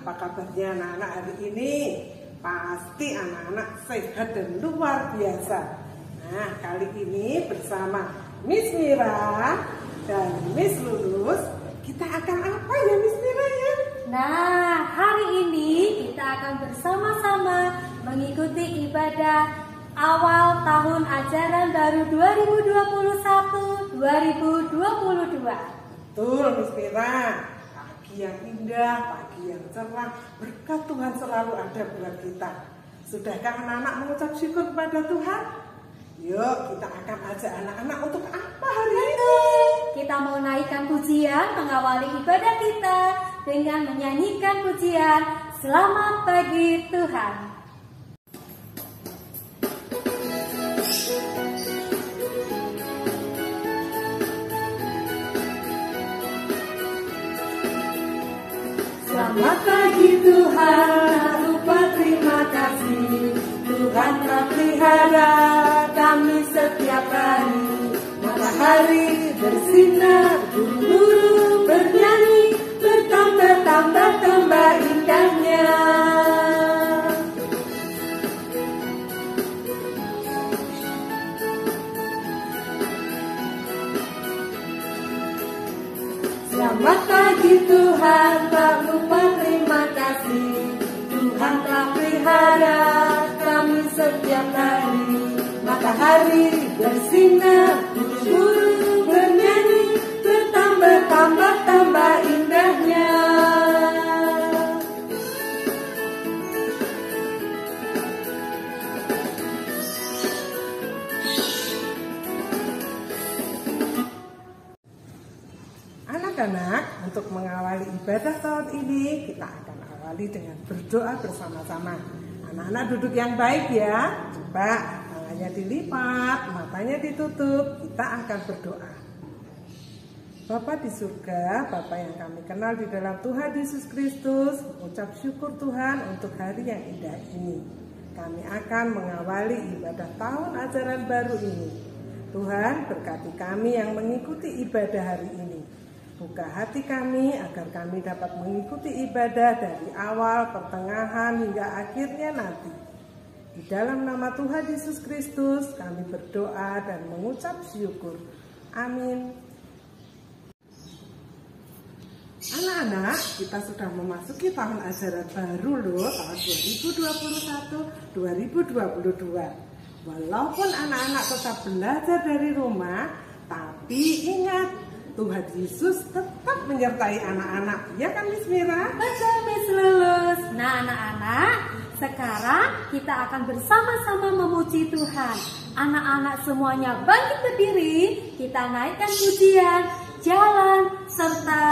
Apa kabarnya anak-anak hari ini? Pasti anak-anak sehat dan luar biasa. Nah, kali ini bersama Miss Mira dan Miss Lulus, kita akan apa ya Miss Mira ya? Nah, hari ini kita akan bersama-sama mengikuti ibadah awal tahun ajaran baru 2021-2022. Betul Miss Mira, pagi yang indah, pagi yang cerah, berkat Tuhan selalu ada buat kita. Sudahkah anak-anak mengucap syukur kepada Tuhan? Yuk, kita akan ajak anak-anak untuk apa hari ini? Kita mau naikkan pujian mengawali ibadah kita dengan menyanyikan pujian Selamat Pagi Tuhan. Selamat pagi Tuhan, lupa terima kasih. Tuhan telah pelihara kami setiap hari. Matahari bersinar, burung-burung bernyanyi, bertambah-tambah indahnya. Selamat pagi Tuhan, tak lupa terima kasih. Tuhan telah pelihara kami setiap hari. Matahari bersinar, burung bernyanyi, bertambah-tambah indahnya. Anak-anak, untuk mengawali ibadah tahun ini, kita akan awali dengan berdoa bersama-sama. Anak-anak duduk yang baik ya. Coba tangannya dilipat, matanya ditutup. Kita akan berdoa. Bapa di surga, Bapa yang kami kenal di dalam Tuhan Yesus Kristus, mengucap syukur Tuhan untuk hari yang indah ini. Kami akan mengawali ibadah tahun ajaran baru ini. Tuhan, berkati kami yang mengikuti ibadah hari ini. Buka hati kami agar kami dapat mengikuti ibadah dari awal, pertengahan, hingga akhirnya nanti. Di dalam nama Tuhan Yesus Kristus kami berdoa dan mengucap syukur. Amin. Anak-anak, kita sudah memasuki tahun ajaran baru loh, tahun 2021-2022. Walaupun anak-anak tetap belajar dari rumah, tapi ingat, Tuhan Yesus tetap menyertai anak-anak. Ya kan Miss Mira? Betul Miss Lulus. Nah anak-anak, sekarang kita akan bersama-sama memuji Tuhan. Anak-anak semuanya bangkit berdiri. Kita naikkan pujian Jalan serta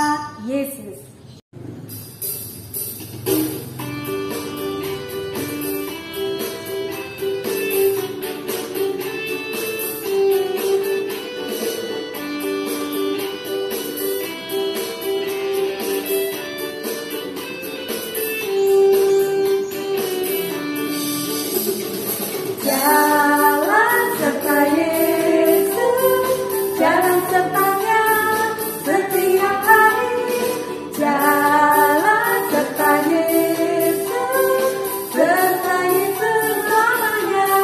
Yesus. Jalan serta Yesus, jalan sertanya setiap hari. Jalan serta Yesus, serta Yesus selamanya.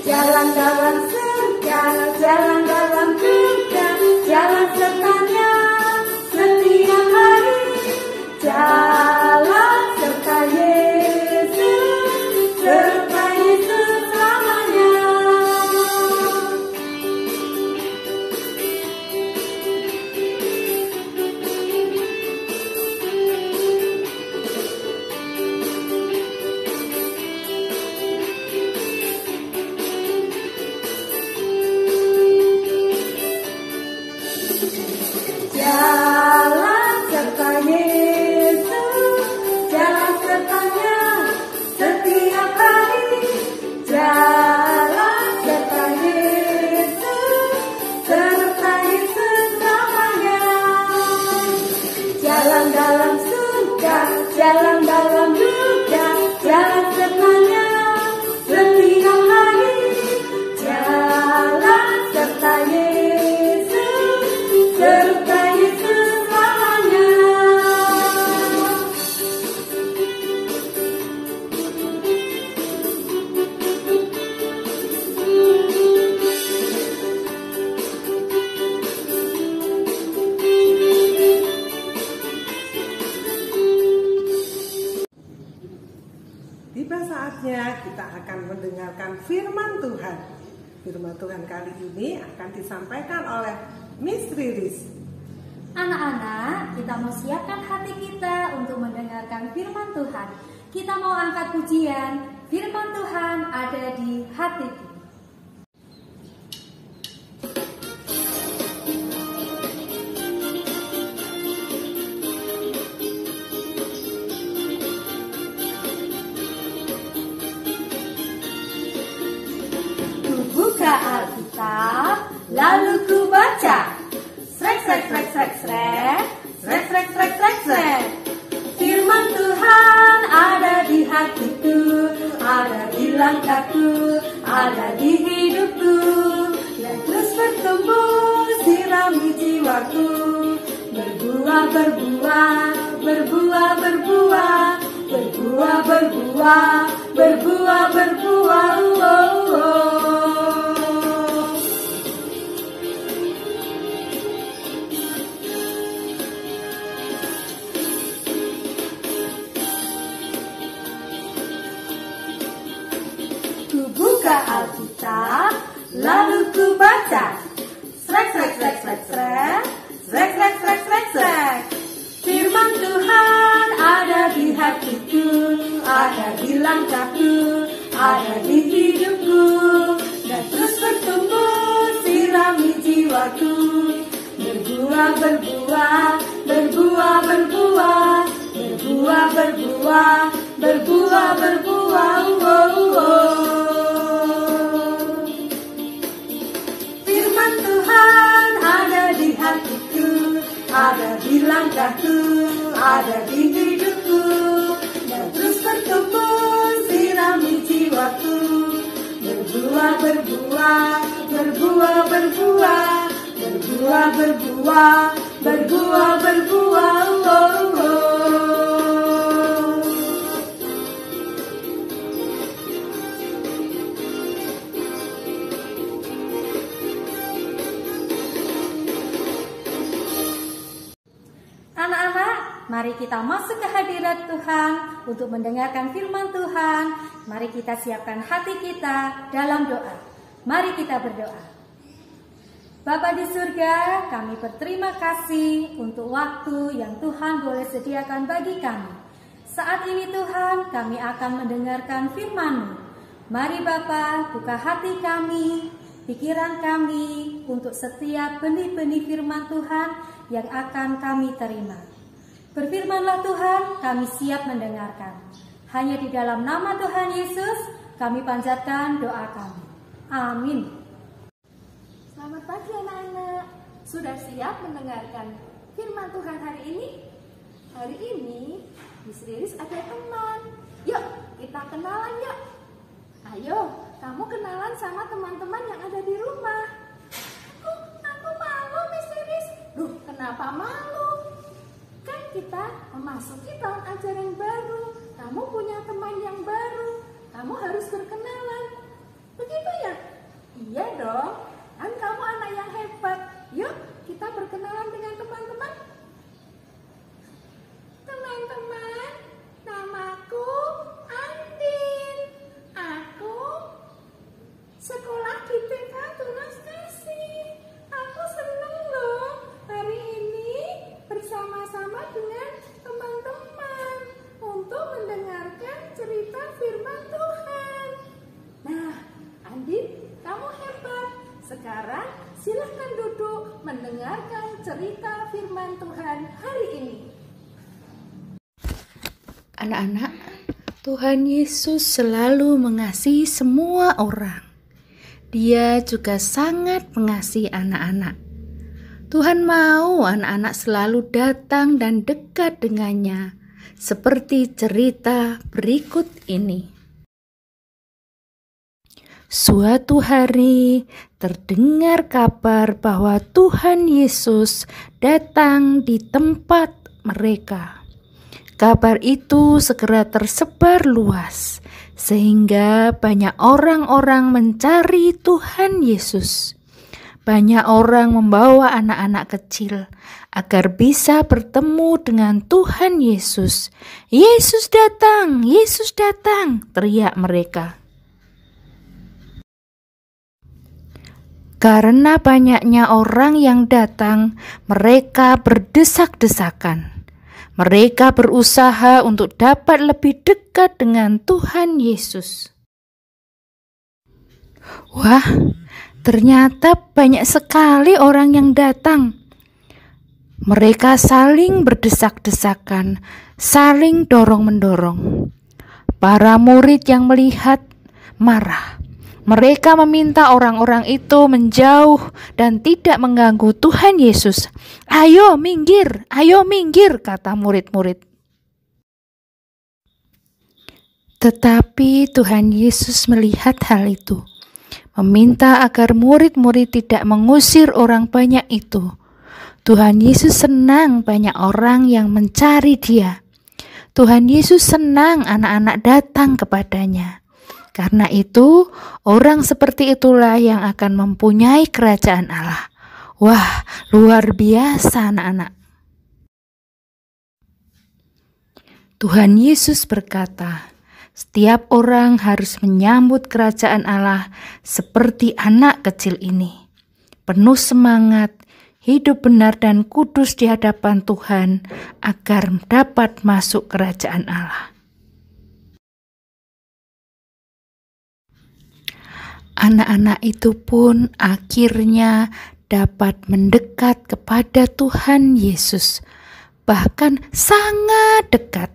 Jalan dalam surga, jalan dalam surga, jalan sertanya setiap hari. Jalan serta Yesus, serta Yesus tiba saatnya kita akan mendengarkan firman Tuhan. Firman Tuhan kali ini akan disampaikan oleh Miss Riris. Anak-anak, kita mau siapkan hati kita untuk mendengarkan firman Tuhan. Kita mau angkat pujian, firman Tuhan ada di hatiku. Ku buka Alkitab, lalu ku baca. Srek, srek, srek, srek, srek. Srek, srek, srek, srek, srek. Firman Tuhan ada di hatiku, ada di langkahku, ada di hidupku. Dan terus bertumbuh, sirami jiwaku. Berbuah, berbuah, berbuah, berbuah. Berbuah, berbuah, berbuah, berbuah. Oh, oh. Buka Alkitab, lalu ku baca. Srek, srek, srek, srek, srek. Srek, srek, srek, srek, srek. Firman Tuhan ada di hatiku, ada di langkahku, ada di hidupku. Dan terus bertumbuh, sirami jiwaku. Berbuah, berbuah, berbuah, berbuah. Berbuah, berbuah, berbuah, berbuah. Oh, oh. Firman Tuhan ada di hatiku, ada di langkahku, ada di hidupku. Dan terus bertumbuh, sirami jiwaku. Berbuah, berbuah, berbuah, berbuah. Berbuah, berbuah, berbuah, berbuah. Oh, oh. Anak-anak, mari kita masuk ke hadirat Tuhan untuk mendengarkan firman Tuhan. Mari kita siapkan hati kita dalam doa. Mari kita berdoa. Bapa di surga, kami berterima kasih untuk waktu yang Tuhan boleh sediakan bagi kami. Saat ini Tuhan, kami akan mendengarkan firman-Mu. Mari Bapa, buka hati kami, pikiran kami untuk setiap benih-benih firman Tuhan yang akan kami terima. Berfirmanlah Tuhan, kami siap mendengarkan. Hanya di dalam nama Tuhan Yesus, kami panjatkan doa kami. Amin. Selamat pagi anak-anak. Sudah siap mendengarkan firman Tuhan hari ini? Hari ini Miss Riris ada teman. Yuk kita kenalan yuk. Ayo kamu kenalan sama teman-teman yang ada di rumah. Aku malu Miss Riris. Duh, kenapa malu? Kan kita memasuki tahun ajaran baru. Kamu punya teman yang baru. Kamu harus berkenalan. Begitu ya? Iya dong. Kan kamu anak yang hebat. Yuk kita berkenalan dengan teman-teman. Teman-teman, namaku Andin. Aku sekolah di TK Tunas Kasih. Aku senang loh hari ini bersama-sama dengan teman-teman untuk mendengarkan cerita firman Tuhan. Nah, Andin, kamu hebat. Sekarang silahkan duduk mendengarkan cerita firman Tuhan hari ini. Anak-anak, Tuhan Yesus selalu mengasihi semua orang. Dia juga sangat mengasihi anak-anak. Tuhan mau anak-anak selalu datang dan dekat dengannya, seperti cerita berikut ini. Suatu hari terdengar kabar bahwa Tuhan Yesus datang di tempat mereka. Kabar itu segera tersebar luas, sehingga banyak orang-orang mencari Tuhan Yesus. banyak orang membawa anak-anak kecil agar bisa bertemu dengan Tuhan Yesus. Yesus datang, Yesus datang, teriak mereka. Karena banyaknya orang yang datang, mereka berdesak-desakan. Mereka berusaha untuk dapat lebih dekat dengan Tuhan Yesus. Wah, ternyata banyak sekali orang yang datang. Mereka saling berdesak-desakan, saling dorong-mendorong. Para murid yang melihat marah. Mereka meminta orang-orang itu menjauh dan tidak mengganggu Tuhan Yesus. Ayo minggir, kata murid-murid. Tetapi Tuhan Yesus melihat hal itu, meminta agar murid-murid tidak mengusir orang banyak itu. Tuhan Yesus senang banyak orang yang mencari Dia. Tuhan Yesus senang anak-anak datang kepadanya. Karena itu, orang seperti itulah yang akan mempunyai kerajaan Allah. Wah, luar biasa anak-anak. Tuhan Yesus berkata, setiap orang harus menyambut kerajaan Allah seperti anak kecil ini. Penuh semangat, hidup benar dan kudus di hadapan Tuhan agar dapat masuk kerajaan Allah. Anak-anak itu pun akhirnya dapat mendekat kepada Tuhan Yesus, bahkan sangat dekat.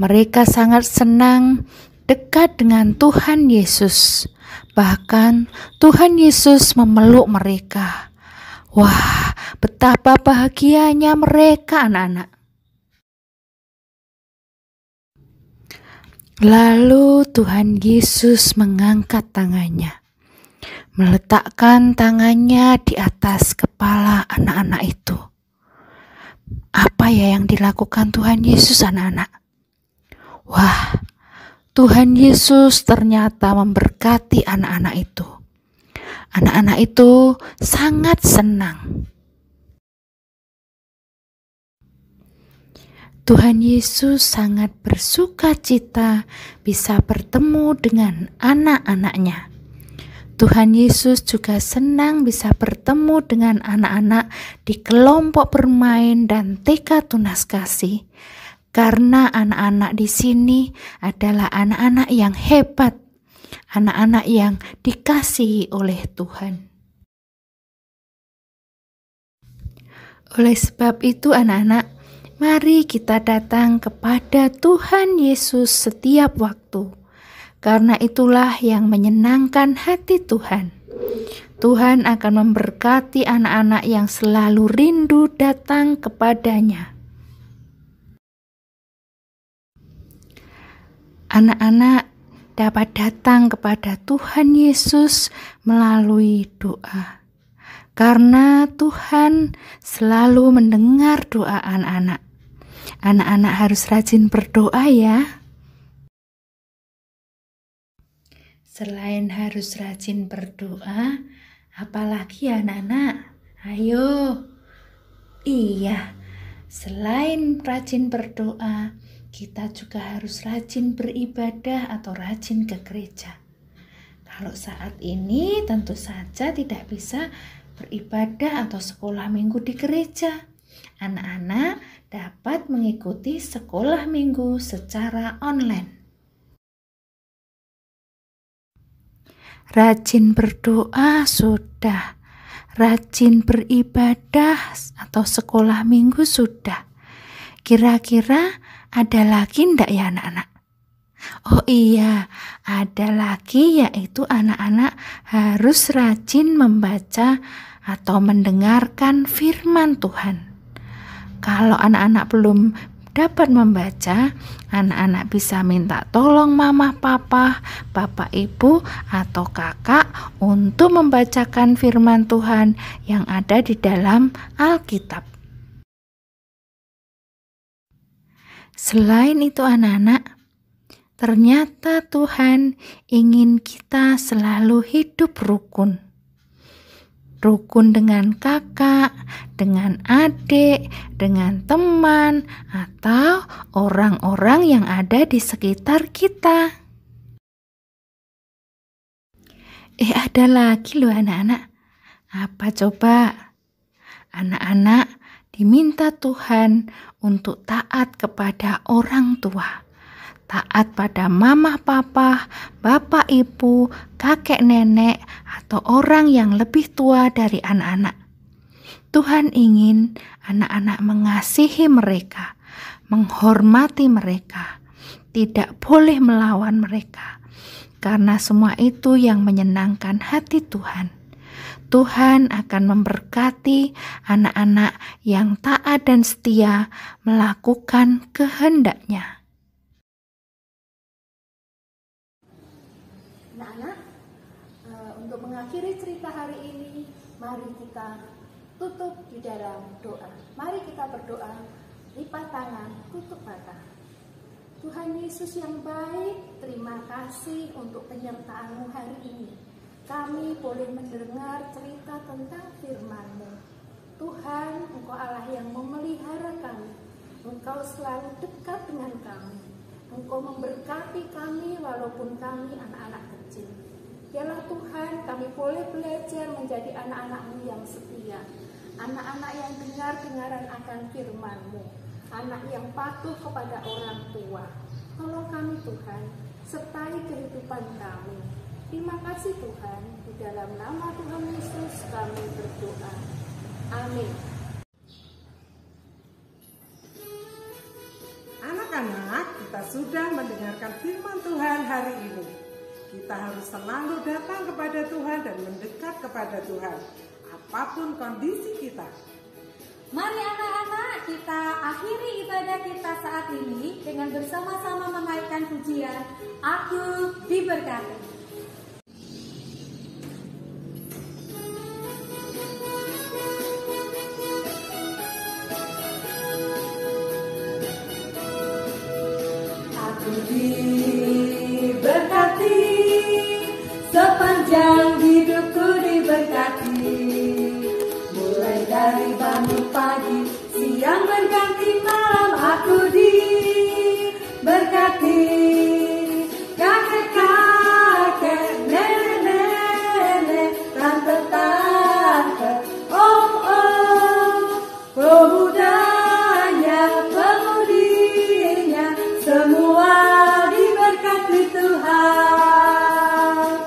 Mereka sangat senang dekat dengan Tuhan Yesus. Bahkan Tuhan Yesus memeluk mereka. Wah, betapa bahagianya mereka anak-anak. Lalu Tuhan Yesus mengangkat tangannya, meletakkan tangannya di atas kepala anak-anak itu. Apa ya yang dilakukan Tuhan Yesus anak-anak? Wah, Tuhan Yesus ternyata memberkati anak-anak itu. Anak-anak itu sangat senang. Tuhan Yesus sangat bersuka cita bisa bertemu dengan anak-anaknya. Tuhan Yesus juga senang bisa bertemu dengan anak-anak di kelompok bermain dan TK Tunas Kasih. Karena anak-anak di sini adalah anak-anak yang hebat, anak-anak yang dikasihi oleh Tuhan. Oleh sebab itu anak-anak, mari kita datang kepada Tuhan Yesus setiap waktu. Karena itulah yang menyenangkan hati Tuhan. Tuhan akan memberkati anak-anak yang selalu rindu datang kepadanya. Anak-anak dapat datang kepada Tuhan Yesus melalui doa. Karena Tuhan selalu mendengar doa anak-anak. Anak-anak harus rajin berdoa ya. Selain harus rajin berdoa, apalagi anak-anak? Ayo. Iya, selain rajin berdoa, kita juga harus rajin beribadah atau rajin ke gereja. Kalau saat ini tentu saja tidak bisa beribadah atau sekolah minggu di gereja. Anak-anak dapat mengikuti sekolah minggu secara online. Rajin berdoa sudah, rajin beribadah atau sekolah minggu sudah. Kira-kira ada lagi enggak ya anak-anak? Oh iya, ada lagi yaitu anak-anak harus rajin membaca atau mendengarkan firman Tuhan. Kalau anak-anak belum dapat membaca, anak-anak bisa minta tolong mama, papa, bapak, ibu, atau kakak untuk membacakan firman Tuhan yang ada di dalam Alkitab. Selain itu anak-anak, ternyata Tuhan ingin kita selalu hidup rukun. rukun dengan kakak, dengan adik, dengan teman, atau orang-orang yang ada di sekitar kita. Ada lagi loh anak-anak. Apa coba? Anak-anak diminta Tuhan untuk taat kepada orang tua. Taat pada mama, papa, bapak, ibu, kakek, nenek, atau orang yang lebih tua dari anak-anak. Tuhan ingin anak-anak mengasihi mereka, menghormati mereka, tidak boleh melawan mereka, karena semua itu yang menyenangkan hati Tuhan. Tuhan akan memberkati anak-anak yang taat dan setia melakukan kehendak-Nya. Anak-anak, untuk mengakhiri cerita hari ini, mari kita tutup di dalam doa. Mari kita berdoa, lipat tangan, tutup mata. Tuhan Yesus yang baik, terima kasih untuk penyertaan-Mu hari ini. Kami boleh mendengar cerita tentang firman-Mu. Tuhan, Engkau Allah yang memelihara kami. Engkau selalu dekat dengan kami. Engkau memberkati kami walaupun kami anak-anak kecil. Biarlah Tuhan, kami boleh belajar menjadi anak-anak-Mu yang setia. Anak-anak yang dengar-dengaran akan firman-Mu. Anak yang patuh kepada orang tua. Tolong kami Tuhan, sertai kehidupan kami. Terima kasih Tuhan, di dalam nama Tuhan Yesus kami berdoa. Amin. Anak-anak, kita sudah mendengarkan firman Tuhan hari ini. Kita harus selalu datang kepada Tuhan dan mendekat kepada Tuhan, apapun kondisi kita. Mari anak-anak, kita akhiri ibadah kita saat ini dengan bersama-sama menaikkan pujian Aku Diberkati. Aku diberkati, sepanjang hidupku diberkati. Mulai dari bangun pagi, siang berganti malam, aku diberkati. Kakek-kakek, nenek-nenek, tante-tante, om-om, pemudanya, pemudinya, semua diberkati Tuhan.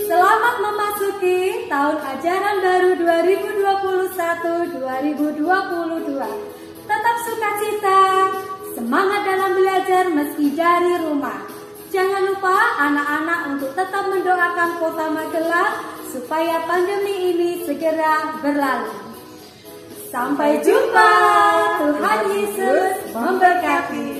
Selamat memasuki tahun ajaran baru 2021-2022. Tetap sukacita, semangat dalam belajar meski dari rumah. Jangan lupa anak-anak untuk tetap mendoakan Kota Magelang supaya pandemi ini segera berlalu. Sampai jumpa, Tuhan Yesus memberkati.